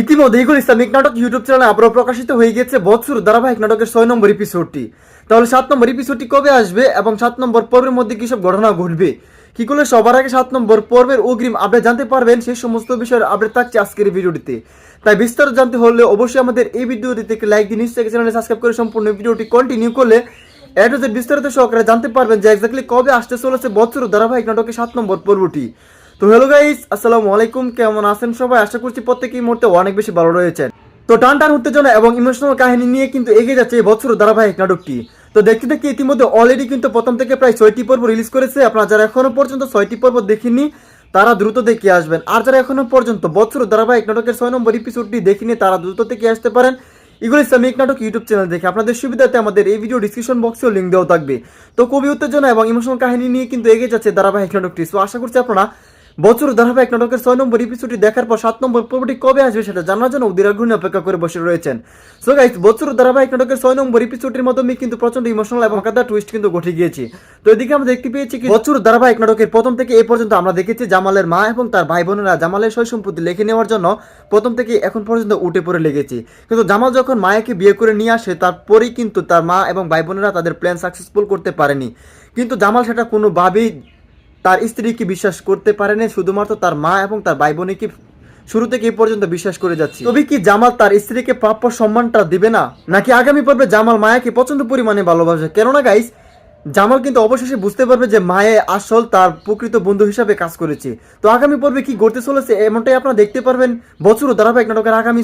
ইতিমধ্যে ইগুল ইসলামিক নাটক ইউটিউব চ্যানেলে আবারও প্রকাশিত হয়ে গেছে বৎসর ধারাবাহিক নাটকের 6 নম্বর এপিসোডটি। তাহলে 7 নম্বর এপিসোডটি কবে আসবে এবং 7 নম্বর পর্বের মধ্যে কি সব ঘটনা ঘটবে, কি করলে সবার আগে 7 নম্বর পর্বের অগ্রিম আপডেট জানতে পারবেন, সেই সমস্ত বিষয়ের আপডেট থাকছে আজকের এই ভিডিওটিতে। তাই বিস্তারিত জানতে হলে অবশ্যই আমাদের এই ভিডিওটিতে লাইক দিয়ে নিশ্চয়ই চ্যানেলে সাবস্ক্রাইব করে সম্পূর্ণ ভিডিওটি কন্টিনিউ করলে এডোজের বিস্তারিত সহকারে জানতে পারবেন যে এক্স্যাক্টলি কবে আসতে চলেছে বৎসর ধারাবাহিক নাটকের 7 নম্বর পর্বটি। তো হ্যালো গাইস, আসসালামু আলাইকুম, কেমন আছেন সবাই? আশা করছি প্রত্যেকেই মুহূর্তে অনেক বেশি ভালো রয়েছেন। তো টান উত্তেজনা এবং ইমোশনাল কাহিনী নিয়ে কিন্তু এগিয়ে যাচ্ছে এই বৎসর ধারাবাহিক নাটকটি। তো দেখতে দেখতে ইতিমধ্যে অলরেডি কিন্তু প্রথম থেকে প্রায় 6টি পর্ব রিলিজ করেছে। আপনারা যারা এখনো পর্যন্ত 6টি পর্ব দেখেননি তারা দ্রুত দেখে আসবেন, আর যারা এখনো পর্যন্ত বৎসর ধারাবাহিক নাটকের 6 নম্বর এপিসোডটি দেখিনি তারা দ্রুত দেখে আসতে পারেন ইগুল ইসলামিক নাটক ইউটিউব চ্যানেল দেখে। আপনাদের সুবিধাতে আমাদের এই ভিডিও ডিসক্রিপশন বক্সেও লিঙ্ক দেওয়া থাকবে। তো খুবই উত্তেজনা এবং ইমোশনাল কাহিনী নিয়ে কিন্তু এগিয়ে যাচ্ছে ধারাবাহিক নাটকটি। সো আশা করছি আপনারা বছর ধারাবাহিক নাটকের 6 নম্বর এপিসোডটি দেখার পর 7 নম্বর পর্বটি কবে আসবে সেটা জানার জন্য অধীর আগ্রহে অপেক্ষা করে বসে রয়েছেন। সো গাইস, বছর ধারাবাহিক নাটকের 6 নম্বর এপিসোডটির মাধ্যমে কিন্তু প্রচন্ড ইমোশনাল এবং কাদা টুইস্ট কিন্তু ঘটে গিয়েছে। তো এদিকে আমরা দেখতে পেয়েছি কি বছর ধারাবাহিক নাটকের প্রথম থেকে এই পর্যন্ত আমরা দেখেছি জামালের মা এবং তার ভাই বোনেরা জামালের সয় সম্পত্তি লিখে নেওয়ার জন্য প্রথম থেকে এখন পর্যন্ত উঠে পড়ে লেগেছে। কিন্তু জামাল যখন মায়াকে বিয়ে করে নিয়ে আসে তারপরেই কিন্তু তার মা এবং ভাই বোনেরা তাদের প্ল্যান সাকসেসফুল করতে পারেনি। কিন্তু জামাল সেটা কোনোভাবেই তার স্ত্রীকে বিশ্বাস করতে পারেনি, শুধুমাত্র তার মা এবং তার ভাই বোনকে শুরু থেকে এই পর্যন্ত বিশ্বাস করে যাচ্ছে। তবে কি জামাল তার স্ত্রীকে প্রাপ্য সম্মানটা দিবে না, নাকি আগামী পর্বে জামাল মায়াকে প্রচন্ড পরিমাণে ভালোবাসে? কেননা গাইস, জামাল কিন্তু অবশেষে বুঝতে পারবে যে মায়ে আসল তার প্রকৃত বন্ধু হিসাবে কাজ করেছে। তো আগামী পর্বে কি ঘটতে চলেছে এমনটাই আপনারা দেখতে পারবেন বছর ধারাবাহিক নাটকের আগামী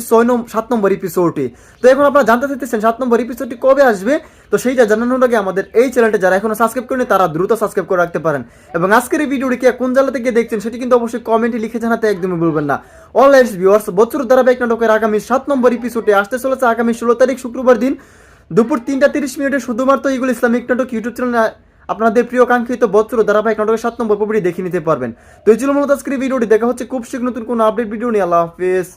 7 নম্বর এপিসোডে। তো এখন আপনারা জানতে চাইতেছেন 7 নম্বর এপিসোডটি কবে আসবে। তো সেইটা জানানোর আগে আমাদের এই চ্যানেলটা যারা এখনো সাবস্ক্রাইব করেনি তারা দ্রুত সাবস্ক্রাইব করে রাখতে পারেন। এবং আজকের এই ভিডিওটি কে কোন জেলা থেকে দেখছেন সেটি কিন্তু অবশ্যই কমেন্টে লিখে জানাতে একদমই ভুলবেন না। অলরাইট ভিউয়ার্স, বছর ধারাবাহিক নাটকের আগামী 7 নম্বর এপিসোডে আসতে চলেছে আগামী 16 তারিখ শুক্রবার দিন দুপুর 3টা 30 মিনিটে শুধুমাত্র ইগুল ইসলামিক নাটক ইউটিউব চ্যানেলে আপনাদের প্রিয় কাঙ্ক্ষিত বৎসর ধারাবাহিক নাটকের 7 নম্বর পর্বটি দেখে নিতে পারবেন। তো এই ছিল মূলত আজকের ভিডিওটি। দেখা হচ্ছে খুব শীঘ্র নতুন কোনো আপডেট ভিডিও নিয়ে। আল্লাহ হাফেজ।